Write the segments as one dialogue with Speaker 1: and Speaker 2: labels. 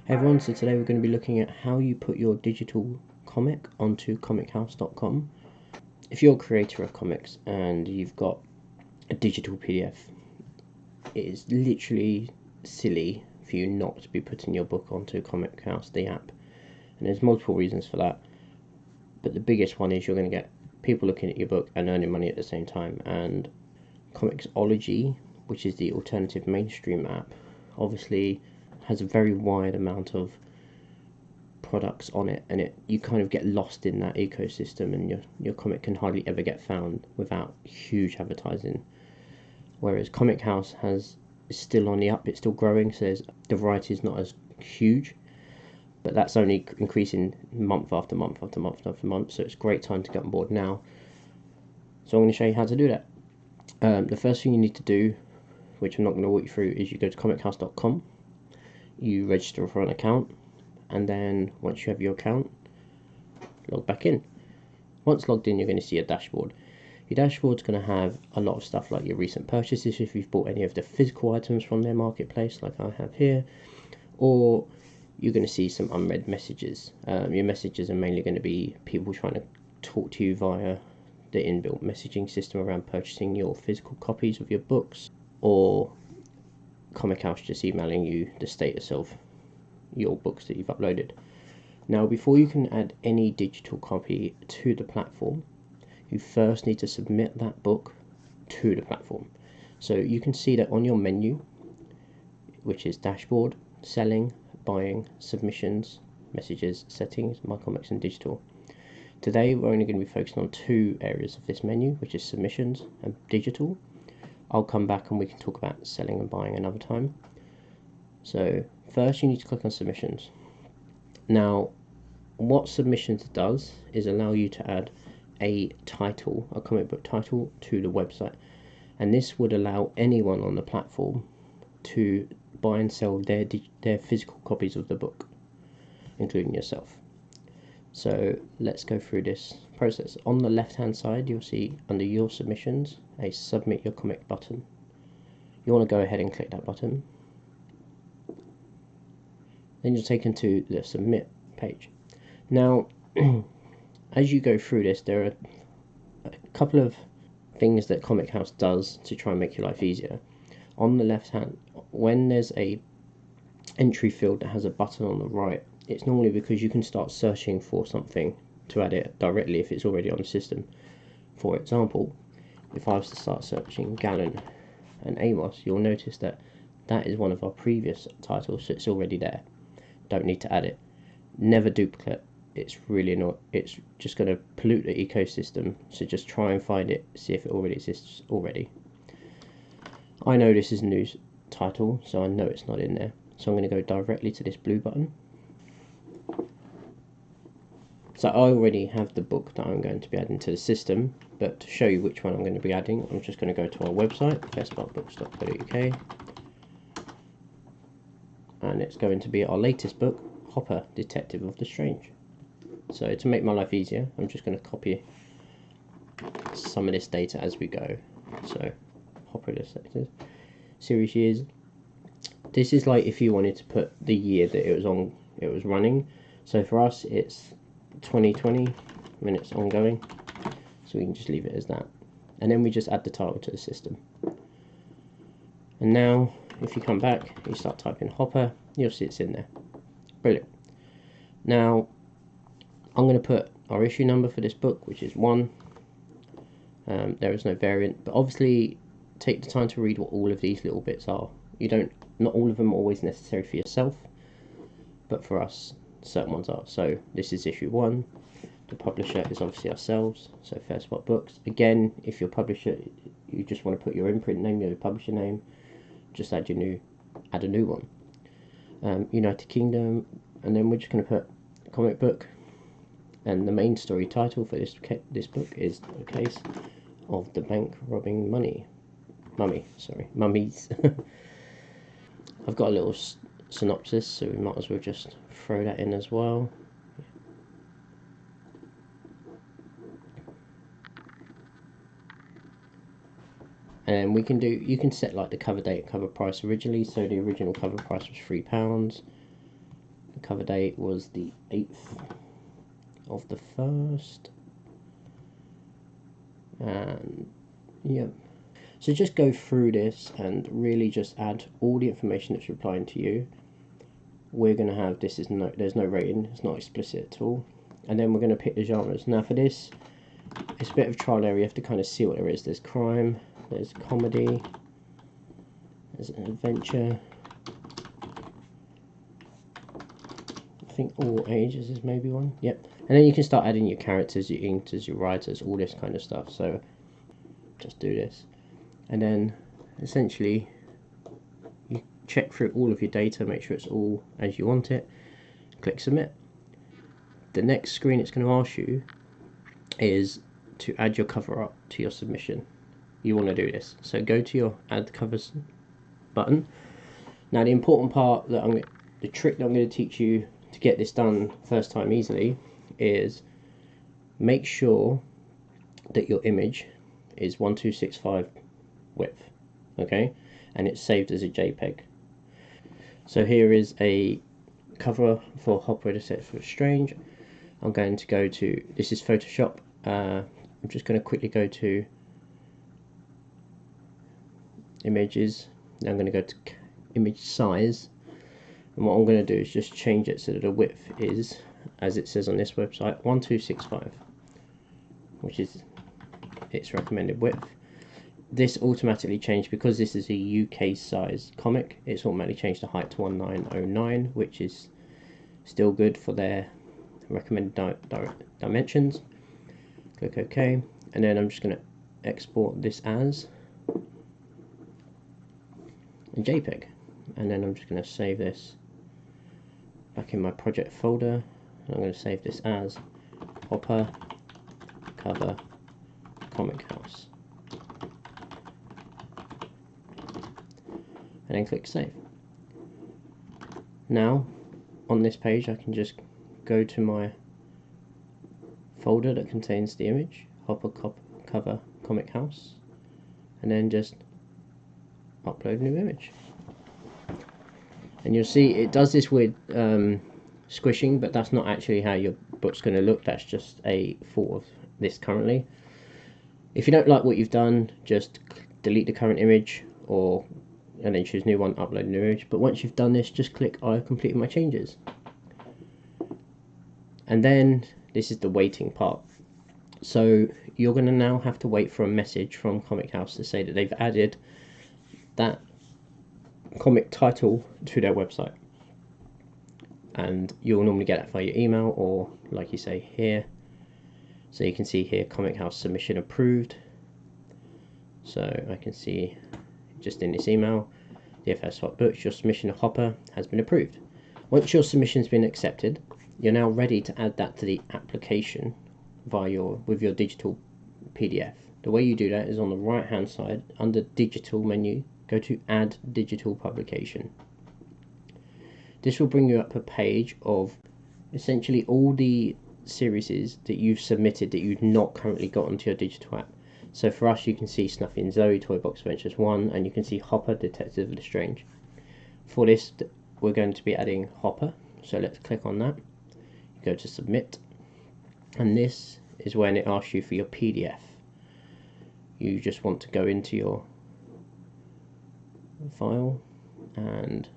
Speaker 1: Hey everyone, so today we're going to be looking at how you put your digital comic onto comichaus.com. If you're a creator of comics and you've got a digital PDF, it is literally silly for you not to be putting your book onto Comichaus, the app. And there's multiple reasons for that, but the biggest one is you're going to get people looking at your book and earning money at the same time. And Comixology, which is the alternative mainstream app, obviously has a very wide amount of products on it, and you kind of get lost in that ecosystem, and your comic can hardly ever get found without huge advertising. Whereas Comichaus is still on the up, it's still growing, so the variety is not as huge, but that's only increasing month after month after month after month, so it's a great time to get on board now. So I'm going to show you how to do that. The first thing you need to do, which I'm not going to walk you through, is you go to comichaus.com, you register for an account, and then once you have your account, log back in. Once logged in, you're going to see a dashboard. Your dashboard's going to have a lot of stuff like your recent purchases, if you've bought any of the physical items from their marketplace like I have here, or you're going to see some unread messages. Your messages are mainly going to be people trying to talk to you via the inbuilt messaging system around purchasing your physical copies of your books, or Comichaus just emailing you the status of your books that you've uploaded. Now, before you can add any digital copy to the platform, you first need to submit that book to the platform. So you can see that on your menu, which is dashboard, selling, buying, submissions, messages, settings, my comics, and digital. Today we're only going to be focusing on two areas of this menu, which is submissions and digital. I'll come back and we can talk about selling and buying another time. So first you need to click on submissions. Now, what submissions does is allow you to add a title, a comic book title, to the website, and this would allow anyone on the platform to buy and sell their physical copies of the book, including yourself. So let's go through this process. On the left hand side, you'll see under your submissions a submit your comic button. You want to go ahead and click that button. Then you're taken to the submit page. Now, as you go through this, there are a couple of things that Comichaus does to try and make your life easier. On the left hand, when there's a entry field that has a button on the right, it's normally because you can start searching for something to add it directly if it's already on the system. For example, if I was to start searching Gallon and Amos, you'll notice that that is one of our previous titles, so it's already there. Don't need to add it. Never duplicate. It's really not. It's just going to pollute the ecosystem, so just try and find it, see if it already exists already. I know this is a new title, so I know it's not in there, so I'm going to go directly to this blue button. So I already have the book that I'm going to be adding to the system, but to show you which one I'm going to be adding, I'm just going to go to our website, bestbartbooks.co.uk, and it's going to be our latest book, Hopper, Detective of the Strange. So to make my life easier, I'm just going to copy some of this data as we go. So Hopper, Detective, series years. This is like if you wanted to put the year that it was running. So for us, it's 2020 when it's ongoing, so we can just leave it as that, and then we just add the title to the system. And now if you come back, you start typing Hopper, you'll see it's in there. Brilliant. Now I'm going to put our issue number for this book, which is 1. There is no variant, but obviously take the time to read what all of these little bits are. Not all of them are always necessary for yourself, but for us certain ones are. So this is issue 1. The publisher is obviously ourselves, so Fair Spot Books. Again, if your publisher, you just want to put your imprint name, your publisher name, just add a new one. United Kingdom, and then we're just going to put comic book, and the main story title for this book is The Case of the Bank Robbing Mummies. I've got a little synopsis, so we might as well just throw that in as well. And you can set like the cover date and cover price originally. So the original cover price was £3. The cover date was the 8th of the 1st, and yeah. So just go through this and really just add all the information that's replying to you. We're going to have this is no, there's no rating, it's not explicit at all, and then we're going to pick the genres. Now for this, it's a bit of trial and error. You have to kind of see what there is. There's crime, there's comedy, there's an adventure. I think all ages is maybe one. Yep. And then you can start adding your characters, your inkers, your writers, all this kind of stuff. So just do this, and then essentially you check through all of your data, make sure it's all as you want it, click submit. The next screen it's going to ask you is to add your cover up to your submission. You want to do this, so go to your add covers button. Now the important part that the trick that I'm going to teach you to get this done first time easily is make sure that your image is 1265 width, okay, and it's saved as a JPEG. So here is a cover for Hopper to Set for Strange. I'm going to go to, this is Photoshop. I'm just going to quickly go to images. Now I'm going to go to image size, and what I'm going to do is just change it so that the width is, as it says on this website, 1265, which is its recommended width. This automatically changed because this is a UK size comic. It's automatically changed the height to 1909, which is still good for their recommended dimensions. Click OK, and then I'm just going to export this as a JPEG, and then I'm just going to save this back in my project folder. I'm going to save this as Hopper Cover Comichaus, and then click save. Now on this page I can just go to my folder that contains the image, Hopper Cover Comichaus, and then just upload new image. And you'll see it does this with squishing, but that's not actually how your book's going to look. That's just a thought of this currently. If you don't like what you've done, just delete the current image, and then choose new one, upload a new image. But once you've done this, just click I've completed my changes. And then this is the waiting part. So you're going to now have to wait for a message from Comichaus to say that they've added that comic title to their website, and you'll normally get that via your email, or like you say here. So you can see here Comichaus submission approved. So I can see just in this email, DFS Hot Books, your submission of Hopper has been approved. Once your submission's been accepted, you're now ready to add that to the application with your digital PDF. The way you do that is on the right hand side under digital menu, go to add digital publication. This will bring you up a page of essentially all the series that you've submitted that you've not currently got onto your digital app. So for us, you can see Snuffy and Zoe, Toy Box Adventures 1, and you can see Hopper, Detective of the Strange. For this, we're going to be adding Hopper, so let's click on that. You go to submit, and this is when it asks you for your PDF. You just want to go into your file and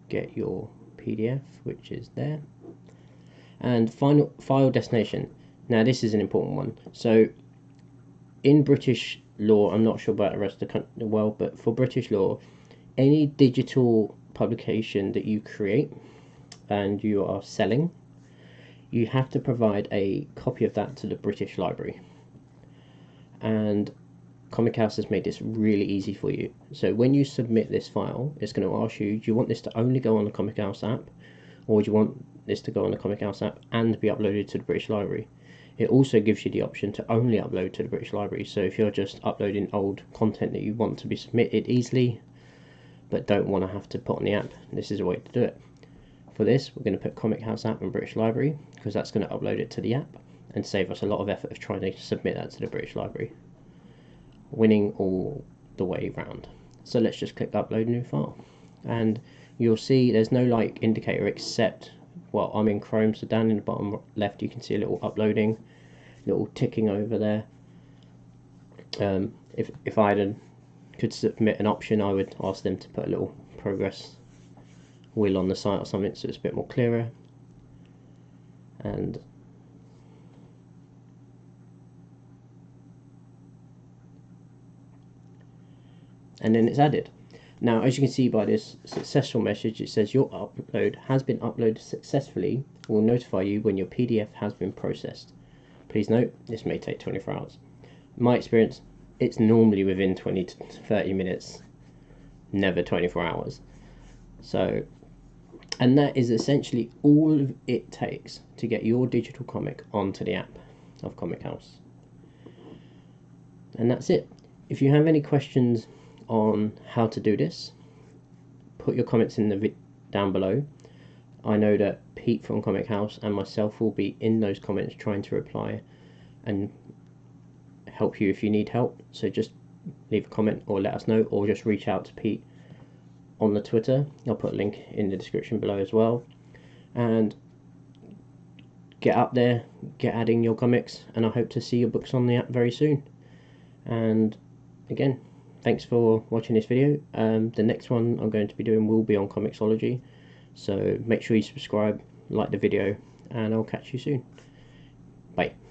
Speaker 1: get your PDF, which is there, and final file destination. Now this is an important one. So in British law, I'm not sure about the rest of the world, but for British law, any digital publication that you create and you are selling, you have to provide a copy of that to the British Library. And Comichaus has made this really easy for you. So when you submit this file, it's going to ask you, do you want this to only go on the Comichaus app, or do you want this to go on the Comichaus app and be uploaded to the British Library? It also gives you the option to only upload to the British Library. So if you're just uploading old content that you want to be submitted easily, but don't want to have to put on the app, this is a way to do it. For this, we're going to put Comichaus app and British Library, because that's going to upload it to the app and save us a lot of effort of trying to submit that to the British Library. Winning all the way round. So let's just click upload new file, and you'll see there's no like indicator except well, I'm in Chrome, so down in the bottom left you can see a little uploading, little ticking over there. If I could submit an option, I would ask them to put a little progress wheel on the site or something, so it's a bit more clearer. And then it's added. Now, as you can see by this successful message, it says your upload has been uploaded successfully. We'll notify you when your PDF has been processed. Please note, this may take 24 hours. In my experience, it's normally within 20 to 30 minutes, never 24 hours. So, and that is essentially all it takes to get your digital comic onto the app of Comichaus. And that's it. If you have any questions on how to do this, put your comments in the down below. I know that Pete from Comichaus and myself will be in those comments trying to reply and help you if you need help. So just leave a comment or let us know, or just reach out to Pete on the Twitter. I'll put a link in the description below as well. And get up there, get adding your comics, and I hope to see your books on the app very soon. And again, thanks for watching this video. The next one I'm going to be doing will be on Comixology, so make sure you subscribe, like the video, and I'll catch you soon. Bye.